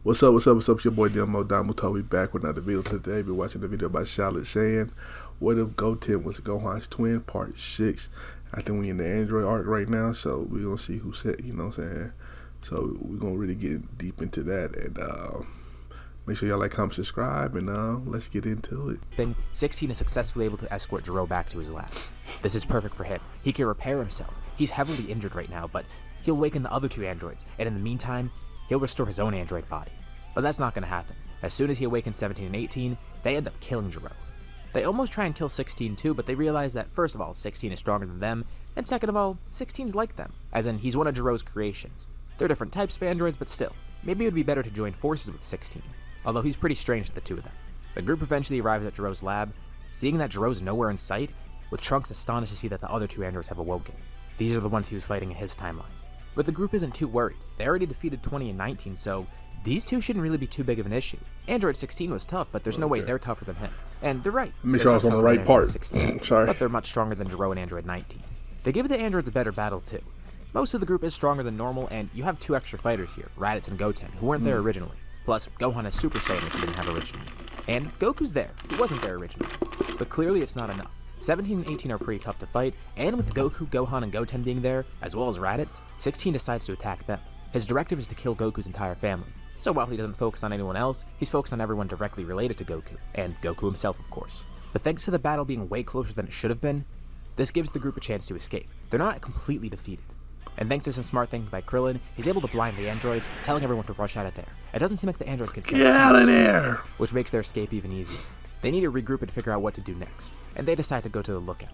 What's up? It's your boy Domuto. We back with another video today. We're watching the video about Charlotte Saiyan. What if Goten was Gohan's twin, part 6. I think we're in the Android arc right now, so we're gonna see who said, you know what I'm saying? So we're gonna really get deep into that, and make sure y'all like, comment, subscribe, and let's get into it. 16 is successfully able to escort Jiro back to his lab. This is perfect for him. He can repair himself. He's heavily injured right now, but he'll awaken the other 2 androids, and in the meantime, he'll restore his own android body. But that's not going to happen. As soon as he awakens 17 and 18, they end up killing Jiro. They almost try and kill 16 too, but they realize that first of all, 16 is stronger than them, and second of all, 16's like them, as in he's one of Jiro's creations. They're different types of androids, but still, maybe it would be better to join forces with 16, although he's pretty strange to the 2 of them. The group eventually arrives at Jiro's lab, seeing that Jiro's nowhere in sight, with Trunks astonished to see that the other 2 androids have awoken. These are the ones he was fighting in his timeline. But the group isn't too worried. They already defeated 20 and 19, so these 2 shouldn't really be too big of an issue. Android 16 was tough, but there's no way they're tougher than him. And they're right. Make sure I was on the right part. 16, Sorry. But they're much stronger than Jiro and Android 19. They give the androids a better battle too. Most of the group is stronger than normal, and you have 2 extra fighters here, Raditz and Goten, who weren't there originally. Plus, Gohan is Super Saiyan, which he didn't have originally. And Goku's there, who wasn't there originally. But clearly it's not enough. 17 and 18 are pretty tough to fight, and with Goku, Gohan, and Goten being there, as well as Raditz, 16 decides to attack them. His directive is to kill Goku's entire family. So while he doesn't focus on anyone else, he's focused on everyone directly related to Goku, and Goku himself, of course. But thanks to the battle being way closer than it should have been, this gives the group a chance to escape. They're not completely defeated. And thanks to some smart thinking by Krillin, he's able to blind the androids, telling everyone to rush out of there. It doesn't seem like the androids can Get out of there! Which makes their escape even easier. They need to regroup and figure out what to do next, and they decide to go to the lookout.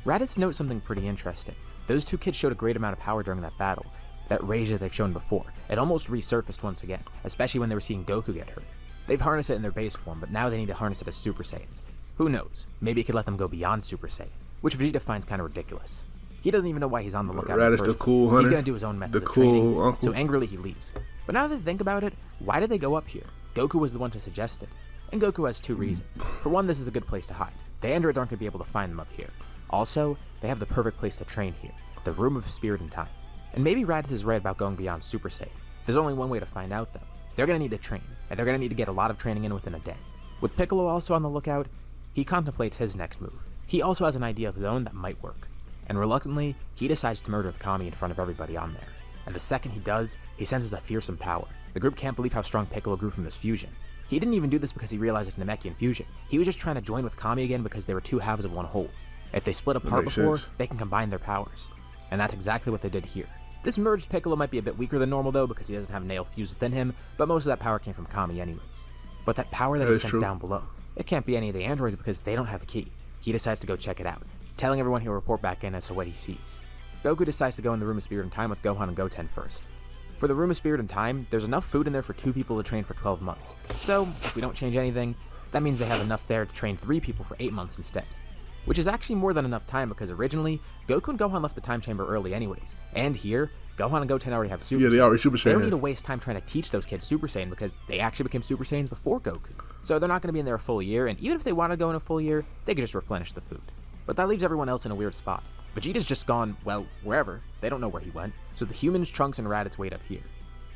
Raditz notes something pretty interesting. Those 2 kids showed a great amount of power during that battle. That rage that they've shown before, it almost resurfaced once again, especially when they were seeing Goku get hurt. They've harnessed it in their base form, but now they need to harness it as Super Saiyans. Who knows, maybe it could let them go beyond Super Saiyan, which Vegeta finds kind of ridiculous. He doesn't even know why he's on the lookout in the first place. He's gonna do his own methods of training, uncle. So angrily he leaves. But now that I think about it, why did they go up here? Goku was the one to suggest it. And Goku has 2 reasons. For one, this is a good place to hide. The androids aren't going to be able to find them up here. Also, they have the perfect place to train here, the Room of Spirit and Time. And maybe Raditz is right about going beyond Super Saiyan. There's only one way to find out though. They're going to need to train, and they're going to need to get a lot of training in within a day. With Piccolo also on the lookout, he contemplates his next move. He also has an idea of his own that might work. And reluctantly, he decides to murder the Kami in front of everybody on there. And the second he does, he senses a fearsome power. The group can't believe how strong Piccolo grew from this fusion. He didn't even do this because he realized it's Namekian fusion. He was just trying to join with Kami again because they were 2 halves of one whole. If they split apart before, they can combine their powers. And that's exactly what they did here. This merged Piccolo might be a bit weaker than normal though because he doesn't have Nail fused within him, but most of that power came from Kami anyways. But that power that he sends down below, it can't be any of the androids because they don't have a key. He decides to go check it out, telling everyone he'll report back in as to what he sees. Goku decides to go in the Room of Spirit and Time with Gohan and Goten first. For the Room of Spirit and Time, there's enough food in there for 2 people to train for 12 months. So, if we don't change anything, that means they have enough there to train 3 people for 8 months instead. Which is actually more than enough time because originally, Goku and Gohan left the time chamber early anyways. And here, Gohan and Goten already have Super Saiyan. Yeah, they already Super Saiyan. They don't need to waste time trying to teach those kids Super Saiyan because they actually became Super Saiyans before Goku. So they're not going to be in there a full year, and even if they want to go in a full year, they could just replenish the food. But that leaves everyone else in a weird spot. Vegeta's just gone, well, wherever. They don't know where he went. So the humans, Trunks, and Raditz wait up here.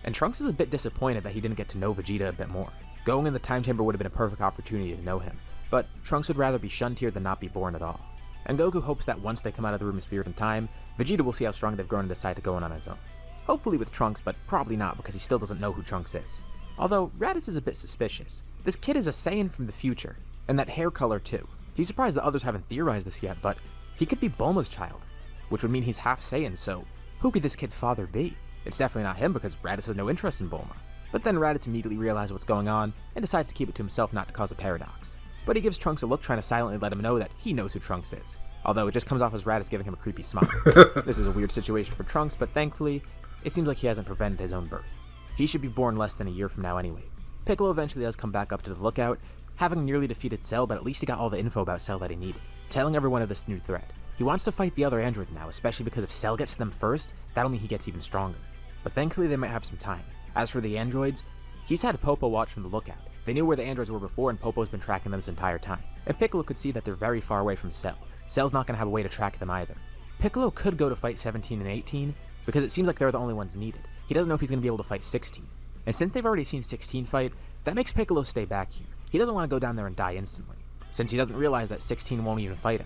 And Trunks is a bit disappointed that he didn't get to know Vegeta a bit more. Going in the time chamber would have been a perfect opportunity to know him, but Trunks would rather be shunned here than not be born at all. And Goku hopes that once they come out of the Room of Spirit and Time, Vegeta will see how strong they've grown and decide to go in on his own. Hopefully with Trunks, but probably not because he still doesn't know who Trunks is. Although, Raditz is a bit suspicious. This kid is a Saiyan from the future, and that hair color too. He's surprised that others haven't theorized this yet, but he could be Bulma's child, which would mean he's half Saiyan, so who could this kid's father be? It's definitely not him because Raditz has no interest in Bulma. But then Raditz immediately realizes what's going on and decides to keep it to himself not to cause a paradox. But he gives Trunks a look trying to silently let him know that he knows who Trunks is. Although it just comes off as Raditz giving him a creepy smile. This is a weird situation for Trunks, but thankfully, it seems like he hasn't prevented his own birth. He should be born less than a year from now anyway. Piccolo eventually does come back up to the lookout, having nearly defeated Cell, but at least he got all the info about Cell that he needed, telling everyone of this new threat. He wants to fight the other android now, especially because if Cell gets to them first, that'll mean he gets even stronger. But thankfully they might have some time. As for the androids, he's had Popo watch from the lookout. They knew where the androids were before and Popo's been tracking them this entire time. And Piccolo could see that they're very far away from Cell. Cell's not going to have a way to track them either. Piccolo could go to fight 17 and 18, because it seems like they're the only ones needed. He doesn't know if he's going to be able to fight 16. And since they've already seen 16 fight, that makes Piccolo stay back here. He doesn't want to go down there and die instantly, since he doesn't realize that 16 won't even fight him.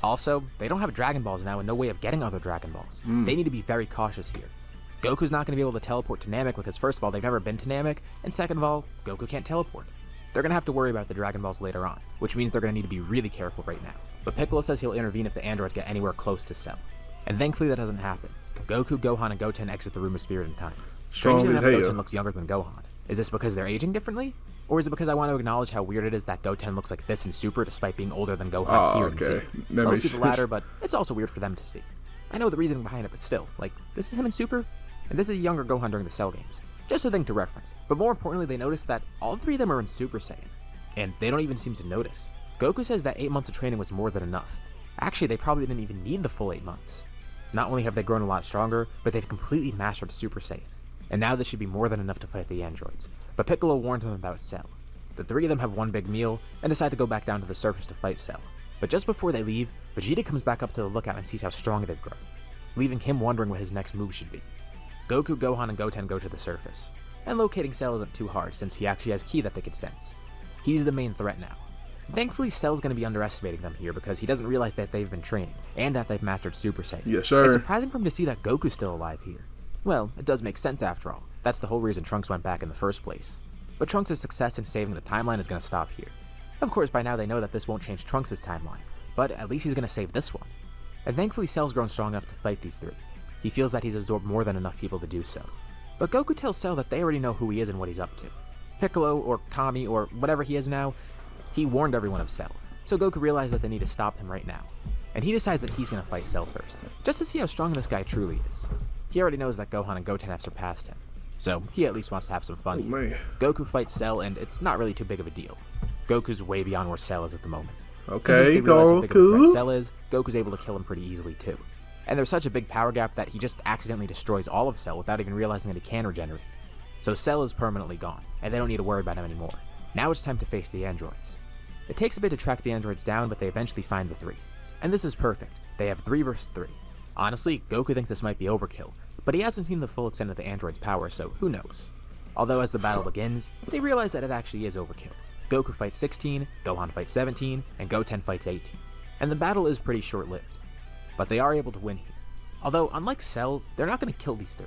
Also, they don't have Dragon Balls now and no way of getting other Dragon Balls. They need to be very cautious here. Goku's not going to be able to teleport to Namek because first of all, they've never been to Namek, and second of all, Goku can't teleport. They're going to have to worry about the Dragon Balls later on, which means they're going to need to be really careful right now. But Piccolo says he'll intervene if the androids get anywhere close to Cell. And thankfully that doesn't happen. Goku, Gohan, and Goten exit the Room of Spirit in time. Strangely enough, Goten looks younger than Gohan. Is this because they're aging differently? Or is it because I want to acknowledge how weird it is that Goten looks like this in Super despite being older than Gohan here in Z? Mostly the latter, but it's also weird for them to see. I know the reasoning behind it, but still, like, this is him in Super, and this is a younger Gohan during the Cell games. Just a thing to reference. But more importantly, they notice that all three of them are in Super Saiyan. And they don't even seem to notice. Goku says that 8 months of training was more than enough. Actually, they probably didn't even need the full 8 months. Not only have they grown a lot stronger, but they've completely mastered Super Saiyan. And now this should be more than enough to fight the androids. But Piccolo warns them about Cell. The three of them have one big meal, and decide to go back down to the surface to fight Cell. But just before they leave, Vegeta comes back up to the lookout and sees how strong they've grown, leaving him wondering what his next move should be. Goku, Gohan, and Goten go to the surface. And locating Cell isn't too hard, since he actually has ki that they could sense. He's the main threat now. Thankfully, Cell's going to be underestimating them here because he doesn't realize that they've been training, and that they've mastered Super Saiyan. Yes, sir. It's surprising for him to see that Goku's still alive here. Well, it does make sense after all. That's the whole reason Trunks went back in the first place. But Trunks' success in saving the timeline is going to stop here. Of course, by now they know that this won't change Trunks' timeline, but at least he's going to save this one. And thankfully, Cell's grown strong enough to fight these three. He feels that he's absorbed more than enough people to do so. But Goku tells Cell that they already know who he is and what he's up to. Piccolo, or Kami, or whatever he is now, he warned everyone of Cell, so Goku realizes that they need to stop him right now. And he decides that he's going to fight Cell first, just to see how strong this guy truly is. He already knows that Gohan and Goten have surpassed him, so he at least wants to have some fun. Goku fights Cell, and it's not really too big of a deal. Goku's way beyond where Cell is at the moment. Okay, Goku. Cell is, Goku's able to kill him pretty easily too. And there's such a big power gap that he just accidentally destroys all of Cell without even realizing that he can regenerate. So Cell is permanently gone, and they don't need to worry about him anymore. Now it's time to face the androids. It takes a bit to track the androids down, but they eventually find the three. And this is perfect. They have 3 versus 3. Honestly, Goku thinks this might be overkill, but he hasn't seen the full extent of the android's power, so who knows. Although as the battle begins, they realize that it actually is overkill. Goku fights 16, Gohan fights 17, and Goten fights 18. And the battle is pretty short-lived. But they are able to win here. Although, unlike Cell, they're not going to kill these 3.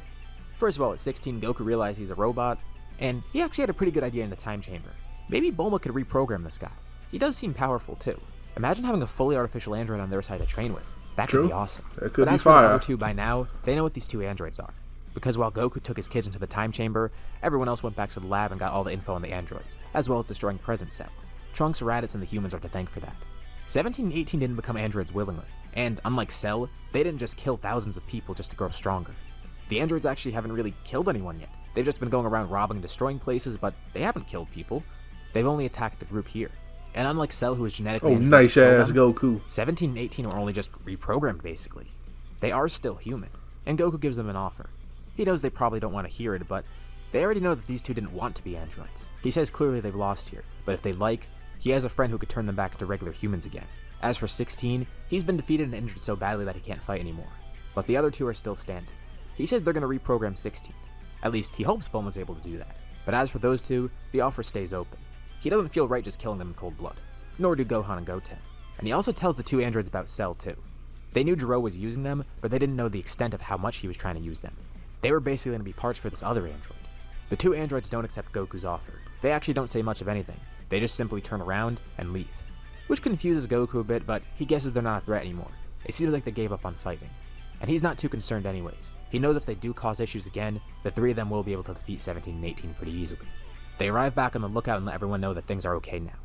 First of all, at 16, Goku realized he's a robot, and he actually had a pretty good idea in the time chamber. Maybe Bulma could reprogram this guy. He does seem powerful too. Imagine having a fully artificial android on their side to train with. That could be awesome. But as for the other 2, by now, they know what these 2 androids are. Because while Goku took his kids into the time chamber, everyone else went back to the lab and got all the info on the androids, as well as destroying present Cell. Trunks, Raditz, and the humans are to thank for that. 17 and 18 didn't become androids willingly, and unlike Cell, they didn't just kill thousands of people just to grow stronger. The androids actually haven't really killed anyone yet. They've just been going around robbing and destroying places, but they haven't killed people. They've only attacked the group here. And unlike Cell, who is genetically nice ass Goku, 17 and 18 were only just reprogrammed basically. They are still human, and Goku gives them an offer. He knows they probably don't want to hear it, but they already know that these 2 didn't want to be androids. He says clearly they've lost here, but if they'd like, he has a friend who could turn them back into regular humans again. As for 16, he's been defeated and injured so badly that he can't fight anymore. But the other 2 are still standing. He says they're going to reprogram 16. At least he hopes Bulma's able to do that. But as for those 2, the offer stays open. He doesn't feel right just killing them in cold blood, nor do Gohan and Goten. And he also tells the 2 androids about Cell too. They knew Jiro was using them, but they didn't know the extent of how much he was trying to use them. They were basically going to be parts for this other android. The 2 androids don't accept Goku's offer. They actually don't say much of anything. They just simply turn around and leave. Which confuses Goku a bit, but he guesses they're not a threat anymore. It seems like they gave up on fighting. And he's not too concerned anyways. He knows if they do cause issues again, the 3 of them will be able to defeat 17 and 18 pretty easily. They arrive back on the lookout and let everyone know that things are okay now.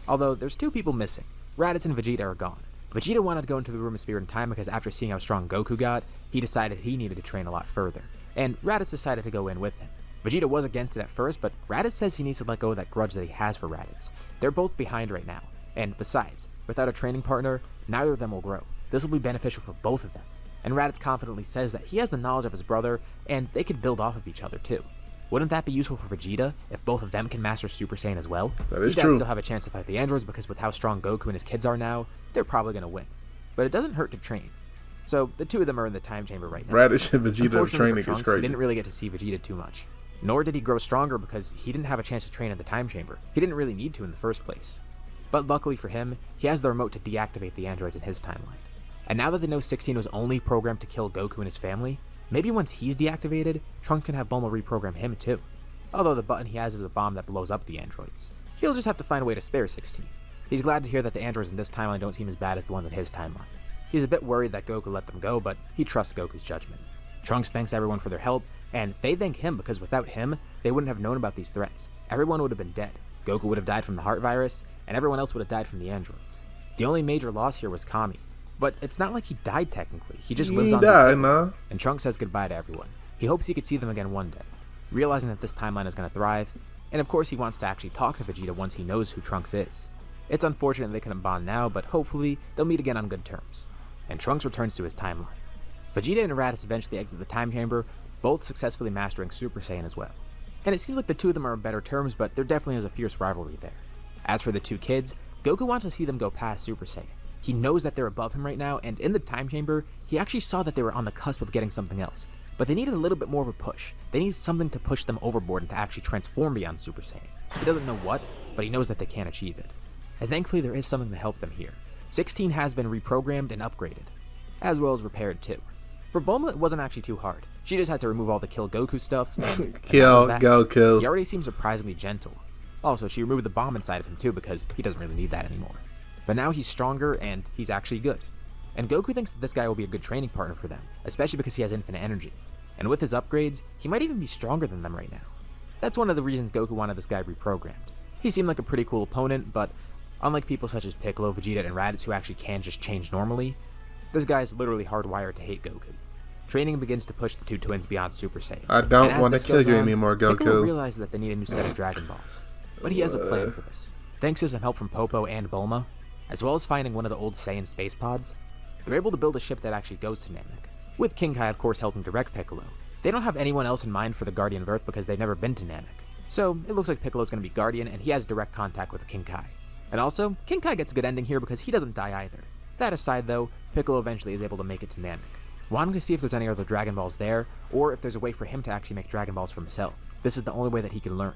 Although, there's 2 people missing. Raditz and Vegeta are gone. Vegeta wanted to go into the Room of Spirit in time because after seeing how strong Goku got, he decided he needed to train a lot further. And Raditz decided to go in with him. Vegeta was against it at first, but Raditz says he needs to let go of that grudge that he has for Raditz. They're both behind right now. And besides, without a training partner, neither of them will grow. This will be beneficial for both of them. And Raditz confidently says that he has the knowledge of his brother, and they could build off of each other too. Wouldn't that be useful for Vegeta if both of them can master Super Saiyan as well? That is true. He does still have a chance to fight the androids because with how strong Goku and his kids are now, they're probably going to win. But it doesn't hurt to train. So the 2 of them are in the time chamber right now. Raditz and Vegeta training Trunks, is crazy. He didn't really get to see Vegeta too much. Nor did he grow stronger because he didn't have a chance to train in the time chamber. He didn't really need to in the first place. But luckily for him, he has the remote to deactivate the androids in his timeline. And now that they know 16 was only programmed to kill Goku and his family, maybe once he's deactivated, Trunks can have Bulma reprogram him too. Although the button he has is a bomb that blows up the androids. He'll just have to find a way to spare 16. He's glad to hear that the androids in this timeline don't seem as bad as the ones in his timeline. He's a bit worried that Goku let them go, but he trusts Goku's judgment. Trunks thanks everyone for their help, and they thank him because without him, they wouldn't have known about these threats. Everyone would have been dead. Goku would have died from the heart virus, and everyone else would have died from the androids. The only major loss here was Kami. But it's not like he died technically. He just lives on through and Trunks says goodbye to everyone. He hopes he could see them again one day, realizing that this timeline is going to thrive, and of course he wants to actually talk to Vegeta once he knows who Trunks is. It's unfortunate they couldn't bond now, but hopefully they'll meet again on good terms. And Trunks returns to his timeline. Vegeta and Raditz eventually exit the time chamber, both successfully mastering Super Saiyan as well. And it seems like the two of them are on better terms, but there definitely is a fierce rivalry there. As for the two kids, Goku wants to see them go past Super Saiyan. He knows that they're above him right now, and in the time chamber, he actually saw that they were on the cusp of getting something else. But they needed a little bit more of a push. They need something to push them overboard and to actually transform beyond Super Saiyan. He doesn't know what, but he knows that they can't achieve it. And thankfully there is something to help them here. 16 has been reprogrammed and upgraded, as well as repaired too. For Bulma, it wasn't actually too hard. She just had to remove all the Kill Goku stuff. Kill Goku. He already seems surprisingly gentle. Also, she removed the bomb inside of him too because he doesn't really need that anymore. But now he's stronger and he's actually good. And Goku thinks that this guy will be a good training partner for them, especially because he has infinite energy. And with his upgrades, he might even be stronger than them right now. That's one of the reasons Goku wanted this guy reprogrammed. He seemed like a pretty cool opponent, but unlike people such as Piccolo, Vegeta, and Raditz who actually can just change normally, this guy is literally hardwired to hate Goku. Training begins to push the two twins beyond Super Saiyan. I don't want to kill you anymore, Goku. Piccolo realizes that they need a new set of Dragon Balls, but he has a plan for this. Thanks to some help from Popo and Bulma, as well as finding one of the old Saiyan space pods, they're able to build a ship that actually goes to Namek, with King Kai of course helping direct Piccolo. They don't have anyone else in mind for the Guardian of Earth because they've never been to Namek, so it looks like Piccolo's going to be Guardian and he has direct contact with King Kai. And also, King Kai gets a good ending here because he doesn't die either. That aside though, Piccolo eventually is able to make it to Namek, wanting to see if there's any other Dragon Balls there, or if there's a way for him to actually make Dragon Balls for himself. This is the only way that he can learn.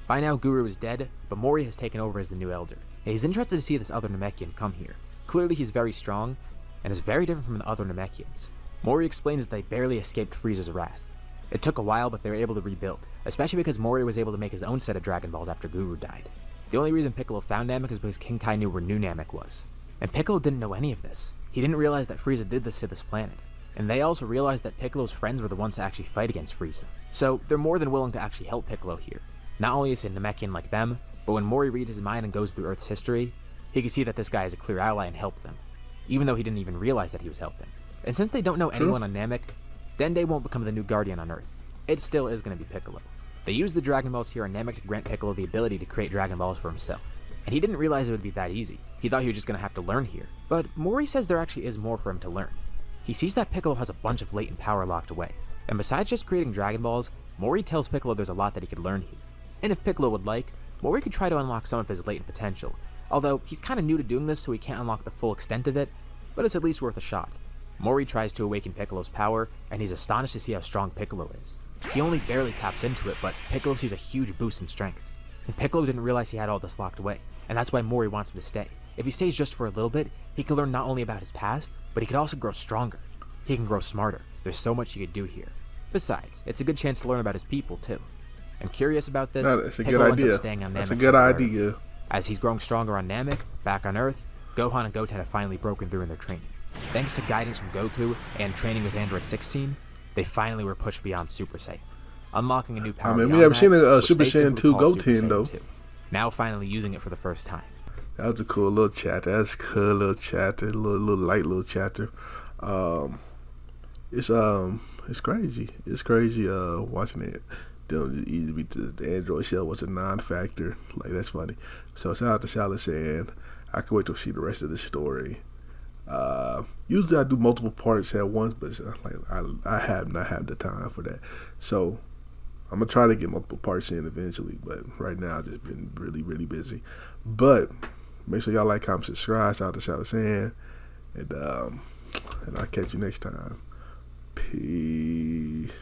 By now, Guru is dead, but Mori has taken over as the new Elder, and he's interested to see this other Namekian come here. Clearly he's very strong, and is very different from the other Namekians. Mori explains that they barely escaped Frieza's wrath. It took a while, but they were able to rebuild, especially because Mori was able to make his own set of Dragon Balls after Guru died. The only reason Piccolo found Namek is because King Kai knew where New Namek was. And Piccolo didn't know any of this. He didn't realize that Frieza did this to this planet. And they also realized that Piccolo's friends were the ones to actually fight against Frieza. So they're more than willing to actually help Piccolo here. Not only is he a Namekian like them, but when Mori reads his mind and goes through Earth's history, he can see that this guy is a clear ally and helped them, even though he didn't even realize that he was helping. And since they don't know anyone on Namek, Dende won't become the new Guardian on Earth. It still is going to be Piccolo. They used the Dragon Balls here on Namek to grant Piccolo the ability to create Dragon Balls for himself. And he didn't realize it would be that easy. He thought he was just going to have to learn here. But Mori says there actually is more for him to learn. He sees that Piccolo has a bunch of latent power locked away. And besides just creating Dragon Balls, Mori tells Piccolo there's a lot that he could learn here. And if Piccolo would like, Mori could try to unlock some of his latent potential. Although he's kind of new to doing this so he can't unlock the full extent of it, but it's at least worth a shot. Mori tries to awaken Piccolo's power, and he's astonished to see how strong Piccolo is. He only barely taps into it, but Piccolo sees a huge boost in strength. And Piccolo didn't realize he had all this locked away, and that's why Mori wants him to stay. If he stays just for a little bit, he could learn not only about his past, but he could also grow stronger. He can grow smarter. There's so much he could do here. Besides, it's a good chance to learn about his people, too. I'm curious about this. No, that's a Piccolo good idea. ends up staying on Namek That's a good idea. As he's growing stronger on Namek, back on Earth, Gohan and Goten have finally broken through in their training. Thanks to guidance from Goku and training with Android 16, they finally were pushed beyond Super Saiyan, unlocking a new power. We haven't seen a Super Saiyan 2 Goten though. Now finally using it for the first time. That was a cool little chapter. That's a cool little chapter, little light little chapter. It's crazy. It's crazy watching it. The Android shell was a non-factor. Like, that's funny. So shout out to Charlotte Sand. I can't wait to see the rest of the story. Usually I do multiple parts at once, but like I have not had the time for that. So I'm gonna try to get multiple parts in eventually, but right now I've just been really, really busy. But make sure y'all like, comment, subscribe. Shout out to Charlotte Sand, and I'll catch you next time. Peace.